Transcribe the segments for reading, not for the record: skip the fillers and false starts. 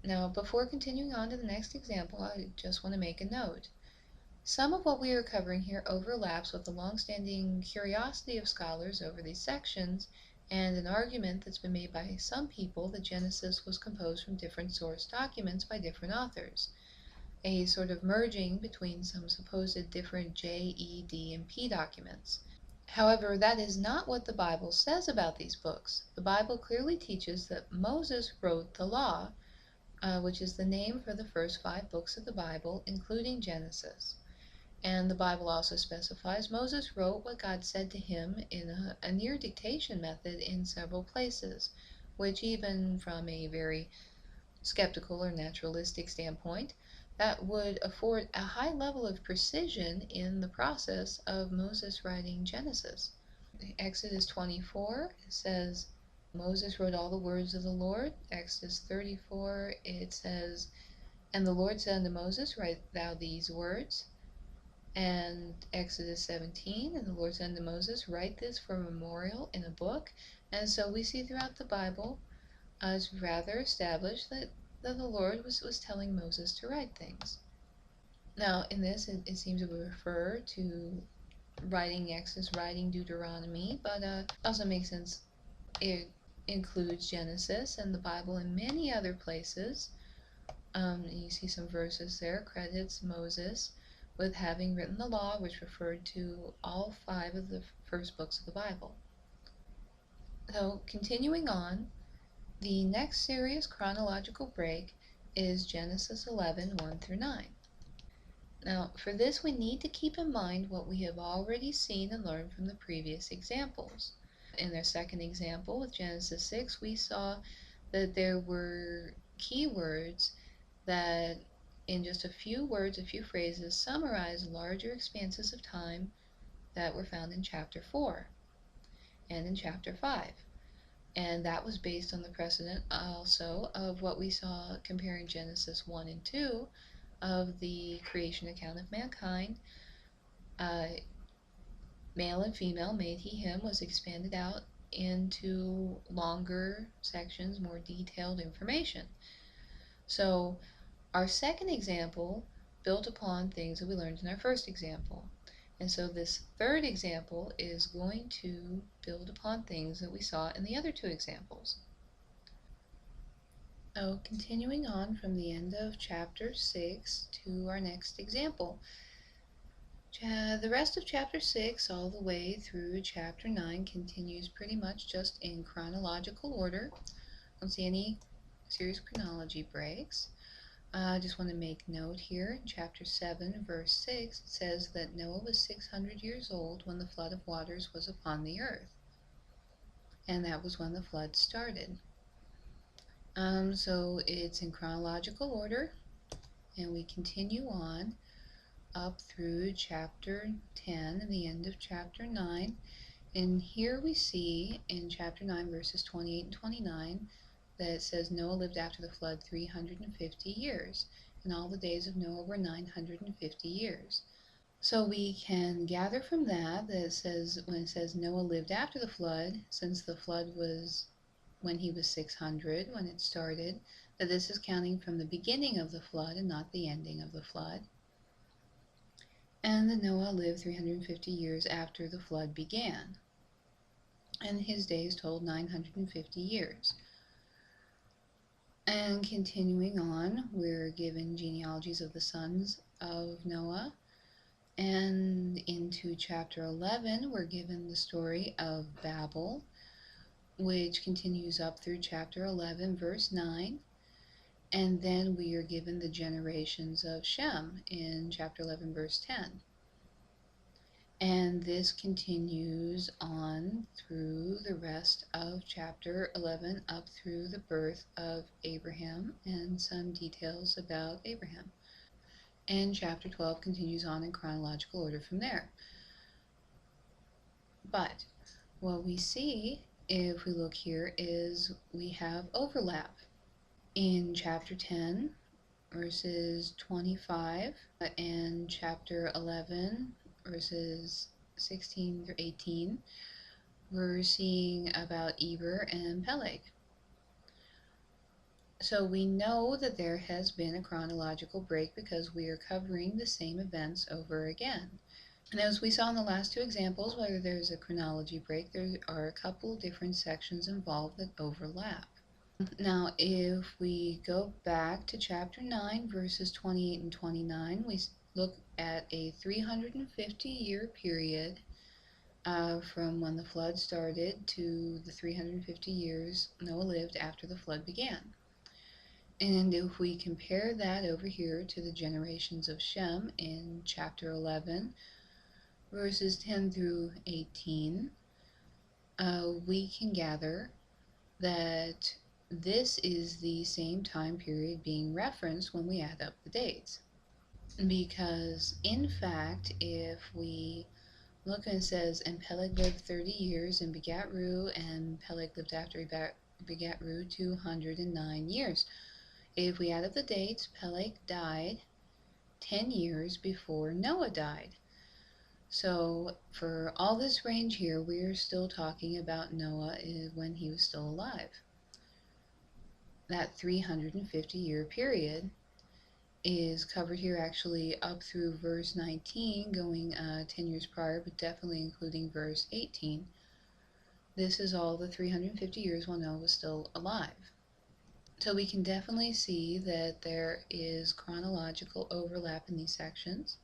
Now, before continuing on to the next example, I just want to make a note. Some of what we are covering here overlaps with the long-standing curiosity of scholars over these sections and an argument that's been made by some people that Genesis was composed from different source documents by different authors, a sort of merging between some supposed different J, E, D, and P documents. However, that is not what the Bible says about these books. The Bible clearly teaches that Moses wrote the law, which is the name for the first 5 books of the Bible, including Genesis. And the Bible also specifies Moses wrote what God said to him in a near dictation method in several places, which even from a very skeptical or naturalistic standpoint, that would afford a high level of precision in the process of Moses writing Genesis. Exodus 24 says, Moses wrote all the words of the Lord. Exodus 34, it says, and the Lord said unto Moses, write thou these words. And Exodus 17, and the Lord said unto Moses, write this for a memorial in a book. And so we see throughout the Bible, it's rather established that the Lord was telling Moses to write things. Now, in this, it seems to refer to writing Exodus, writing Deuteronomy, but it also makes sense. It includes Genesis and the Bible and many other places. You see some verses there, credits Moses with having written the law, which referred to all 5 of the first books of the Bible. So, continuing on, the next serious chronological break is Genesis 11, 1 through 9. Now, for this we need to keep in mind what we have already seen and learned from the previous examples. In their second example with Genesis 6, we saw that there were keywords that in just a few words, a few phrases, summarize larger expanses of time that were found in chapter 4 and in chapter 5. And that was based on the precedent also of what we saw comparing Genesis 1 and 2 of the creation account of mankind. Male and female, made he, him, was expanded out into longer sections, more detailed information. So our second example built upon things that we learned in our first example. And so this third example is going to build upon things that we saw in the other 2 examples. So continuing on from the end of chapter 6 to our next example. The rest of chapter 6 all the way through chapter 9 continues pretty much just in chronological order. I don't see any serious chronology breaks. I just want to make note here, in chapter 7, verse 6, it says that Noah was 600 years old when the flood of waters was upon the earth. And that was when the flood started. So it's in chronological order, and we continue on up through chapter 10 and the end of chapter 9. And here we see in chapter 9, verses 28 and 29, that it says Noah lived after the flood 350 years, and all the days of Noah were 950 years. So we can gather from that it says, when it says Noah lived after the flood, since the flood was when he was 600, when it started, that this is counting from the beginning of the flood and not the ending of the flood. And that Noah lived 350 years after the flood began, and his days totaled 950 years. And continuing on, we're given genealogies of the sons of Noah. And into chapter 11, we're given the story of Babel, which continues up through chapter 11, verse 9. And then we are given the generations of Shem in chapter 11, verse 10. And this continues on through the rest of chapter 11 up through the birth of Abraham and some details about Abraham. And chapter 12 continues on in chronological order from there. But what we see, if we look here, is we have overlap. In chapter 10, verses 25, and chapter 11, verses 16 through 18, we're seeing about Eber and Peleg. So we know that there has been a chronological break because we are covering the same events over again. And as we saw in the last two examples, whether there's a chronology break, there are a couple different sections involved that overlap. Now, if we go back to chapter 9, verses 28 and 29, we look at a 350-year period from when the flood started to the 350 years Noah lived after the flood began. And if we compare that over here to the generations of Shem in chapter 11, verses 10 through 18, we can gather that this is the same time period being referenced when we add up the dates. Because, in fact, if we look and it says, and Peleg lived 30 years and begat Reu, and Peleg lived after he begat Reu 209 years. If we add up the dates, Peleg died 10 years before Noah died. So for all this range here, we're still talking about Noah when he was still alive. That 350-year period is covered here actually up through verse 19, going 10 years prior, but definitely including verse 18. This is all the 350 years while Noah was still alive. So we can definitely see that there is chronological overlap in these sections.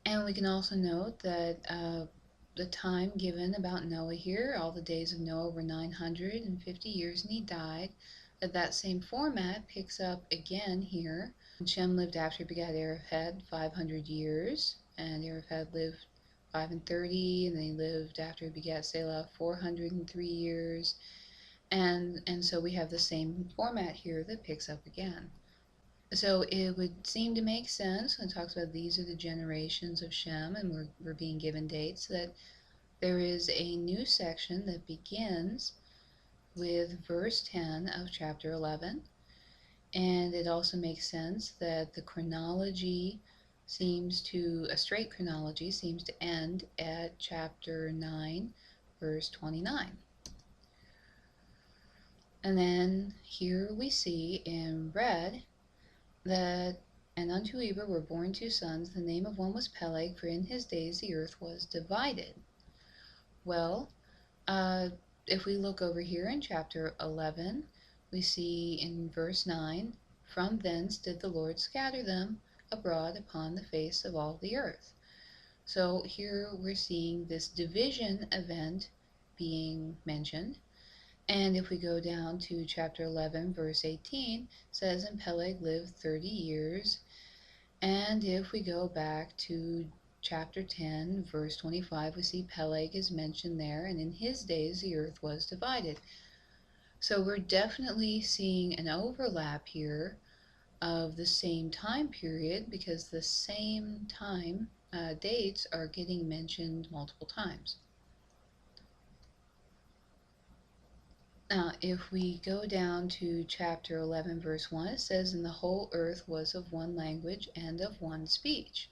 And we can also note that the time given about Noah here, all the days of Noah were 950 years and he died. That same format picks up again here. Shem lived after he begat Ariphaxad 500 years, and Ariphaxad lived 530, and then he lived after he begat Selah 403 years. And so we have the same format here that picks up again. So it would seem to make sense when it talks about these are the generations of Shem, and we're being given dates, that there is a new section that begins with verse 10 of chapter 11. And it also makes sense that the chronology a straight chronology seems to end at chapter 9, verse 29. And then here we see in red that, and unto Eber were born two sons. The name of one was Peleg, for in his days the earth was divided. Well, if we look over here in chapter 11, we see in verse 9, from thence did the Lord scatter them abroad upon the face of all the earth. So here we're seeing this division event being mentioned. And if we go down to chapter 11, verse 18, it says, and Peleg lived 30 years. And if we go back to chapter 10, verse 25, we see Peleg is mentioned there, and in his days the earth was divided. So we're definitely seeing an overlap here of the same time period, because the same time dates are getting mentioned multiple times. Now, if we go down to chapter 11, verse 1, it says, and the whole earth was of one language and of one speech.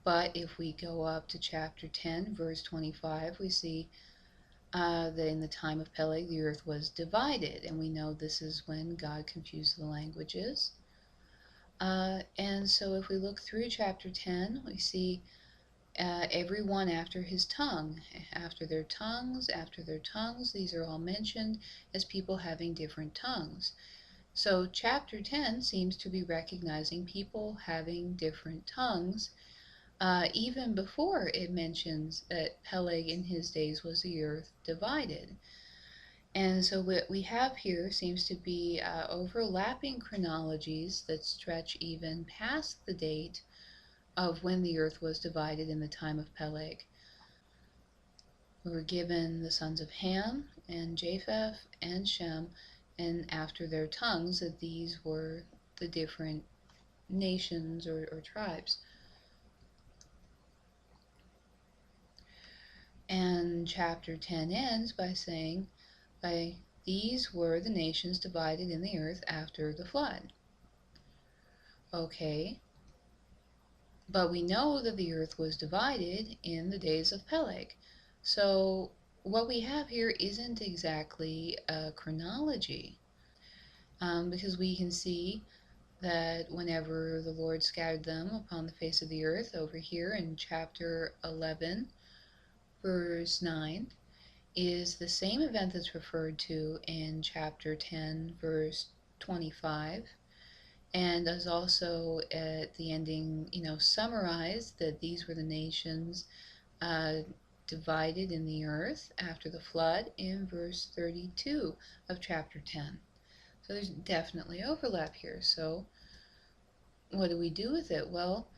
But if we go up to chapter 10, verse 25, we see that in the time of Peleg, the earth was divided. And we know this is when God confused the languages. And so if we look through chapter 10, we see everyone after his tongue, after their tongues, these are all mentioned as people having different tongues. So chapter 10 seems to be recognizing people having different tongues, even before it mentions that Peleg in his days was the earth divided. And so what we have here seems to be overlapping chronologies that stretch even past the date of when the earth was divided in the time of Peleg. We were given the sons of Ham and Japheth and Shem, and after their tongues, that these were the different nations or tribes. And chapter 10 ends by saying, by these were the nations divided in the earth after the flood. Okay, but we know that the earth was divided in the days of Peleg. So what we have here isn't exactly a chronology. because we can see that whenever the Lord scattered them upon the face of the earth, over here in chapter 11, verse 9, is the same event that's referred to in chapter 10, verse 25, and is also at the ending, summarized that these were the nations uh, divided in the earth after the flood in verse 32 of chapter 10. So there's definitely overlap here. So what do we do with it? Well,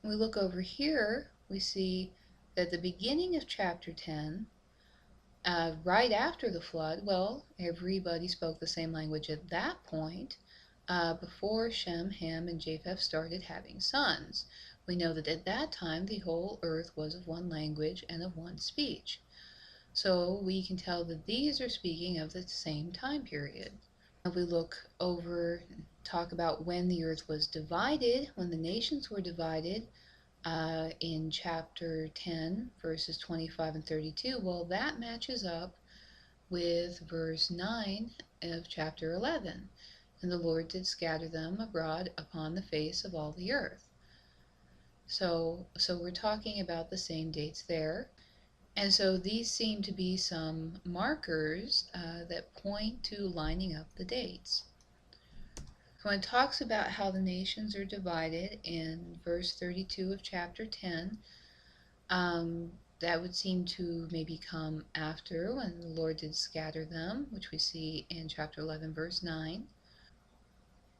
when we look over here, we see that the beginning of chapter 10, right after the flood, well, everybody spoke the same language at that point, before Shem, Ham, and Japheth started having sons. We know that at that time the whole earth was of one language and of one speech. So we can tell that these are speaking of the same time period. If we look over, talk about when the earth was divided, when the nations were divided, in chapter 10, verses 25 and 32, well, that matches up with verse 9 of chapter 11. And the Lord did scatter them abroad upon the face of all the earth. So we're talking about the same dates there. And so these seem to be some markers that point to lining up the dates. So when it talks about how the nations are divided in verse 32 of chapter 10, that would seem to maybe come after when the Lord did scatter them, which we see in chapter 11, verse 9.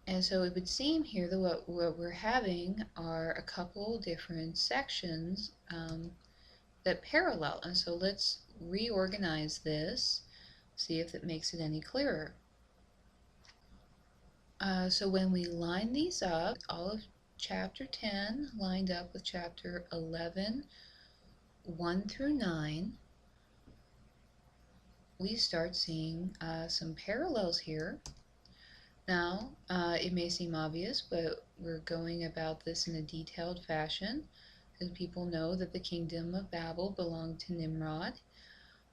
And so it would seem here that what we're having are a couple different sections that parallel. And so let's reorganize this, see if it makes it any clearer. So when we line these up, all of chapter 10 lined up with chapter 11, 1 through 9, we start seeing some parallels here. Now, it may seem obvious, but we're going about this in a detailed fashion, because people know that the kingdom of Babel belonged to Nimrod.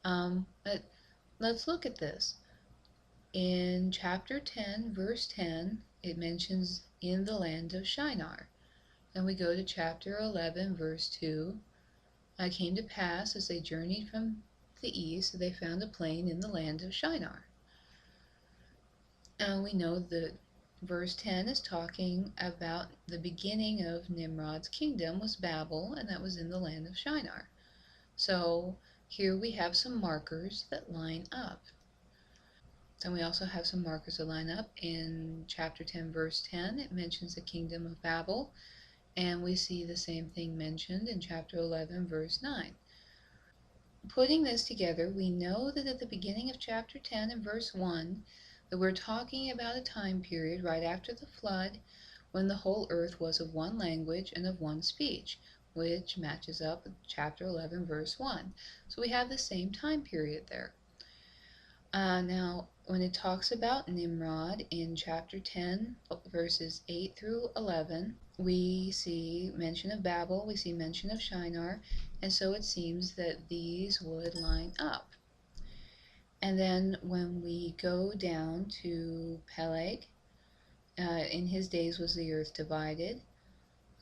But let's look at this. In chapter 10, verse 10, it mentions in the land of Shinar. Then we go to chapter 11, verse 2. It came to pass, as they journeyed from the east, that they found a plain in the land of Shinar. And we know that verse 10 is talking about the beginning of Nimrod's kingdom was Babel, and that was in the land of Shinar. So here we have some markers that line up. And we also have some markers that line up in chapter 10, verse 10. It mentions the kingdom of Babel, and we see the same thing mentioned in chapter 11, verse 9. Putting this together, we know that at the beginning of chapter 10 and verse 1, that we're talking about a time period right after the flood when the whole earth was of one language and of one speech, which matches up with chapter 11, verse 1. So we have the same time period there. Now, when it talks about Nimrod in chapter 10, verses 8 through 11, we see mention of Babel, we see mention of Shinar, and so it seems that these would line up. And then when we go down to Peleg, in his days was the earth divided.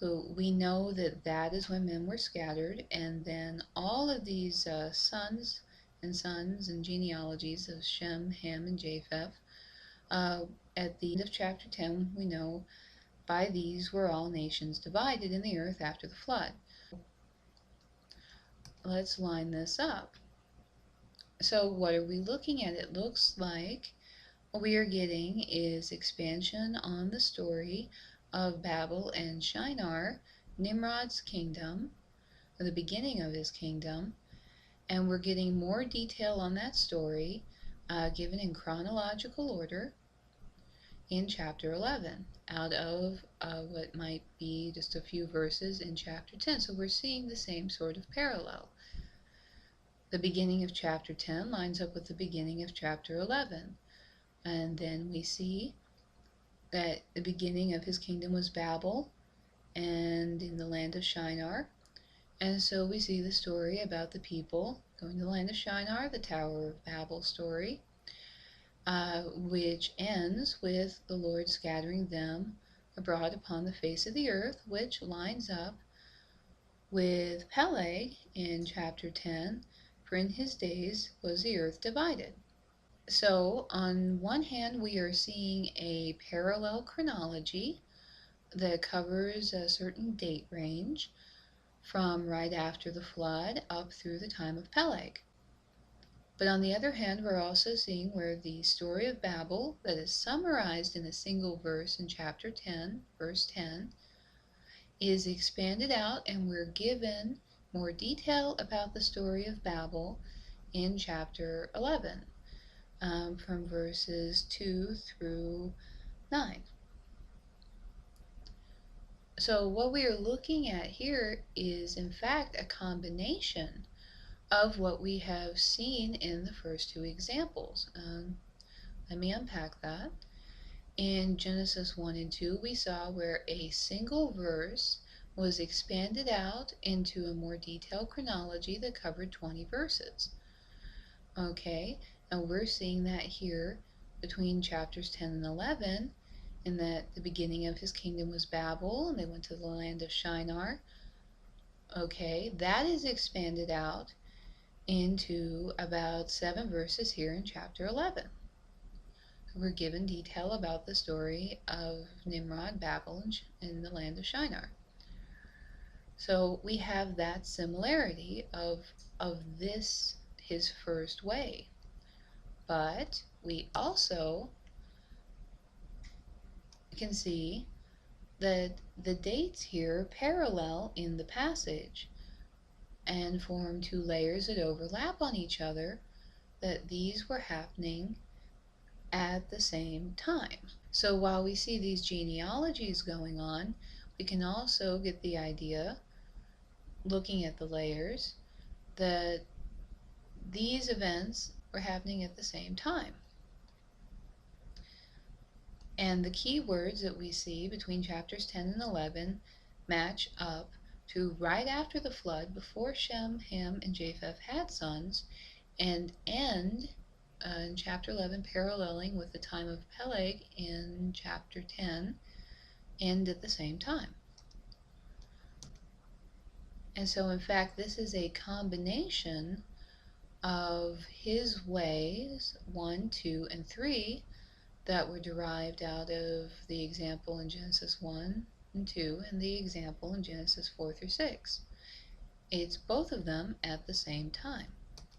So we know that that is when men were scattered, and then all of these sons and genealogies of Shem, Ham, and Japheth, at the end of chapter 10, we know by these were all nations divided in the earth after the flood. Let's line this up. So what are we looking at? It looks like what we are getting is expansion on the story of Babel and Shinar, Nimrod's kingdom, or the beginning of his kingdom, and we're getting more detail on that story given in chronological order in chapter 11 out of what might be just a few verses in chapter 10. So we're seeing the same sort of parallel. The beginning of chapter 10 lines up with the beginning of chapter 11. And then we see that the beginning of his kingdom was Babel and in the land of Shinar. And so we see the story about the people going to the land of Shinar, the Tower of Babel story. which ends with the Lord scattering them abroad upon the face of the earth, which lines up with Peleg in chapter 10, for in his days was the earth divided. So on one hand, we are seeing a parallel chronology that covers a certain date range from right after the flood up through the time of Peleg. But on the other hand, we're also seeing where the story of Babel, that is summarized in a single verse in chapter 10, verse 10, is expanded out, and we're given more detail about the story of Babel in chapter 11, from verses 2 through 9. So what we are looking at here is in fact a combination of what we have seen in the first two examples. Let me unpack that. In Genesis 1 and 2, we saw where a single verse was expanded out into a more detailed chronology that covered 20 verses. Okay, and we're seeing that here between chapters 10 and 11, in that the beginning of his kingdom was Babel, and they went to the land of Shinar. Okay, that is expanded out into about 7 verses here in chapter 11. We're given detail about the story of Nimrod, Babel, and the land of Shinar. So we have that similarity of this, his first way. But we also can see that the dates here parallel in the passage and form two layers that overlap on each other, that these were happening at the same time. So while we see these genealogies going on, we can also get the idea, looking at the layers, that these events were happening at the same time. And the key words that we see between chapters 10 and 11 match up to right after the flood, before Shem, Ham, and Japheth had sons, and end in chapter 11, paralleling with the time of Peleg in chapter 10, end at the same time. And so in fact, this is a combination of his ways, 1, 2, and 3, that were derived out of the example in Genesis 1 and 2 and the example in Genesis 4 through 6. It's both of them at the same time.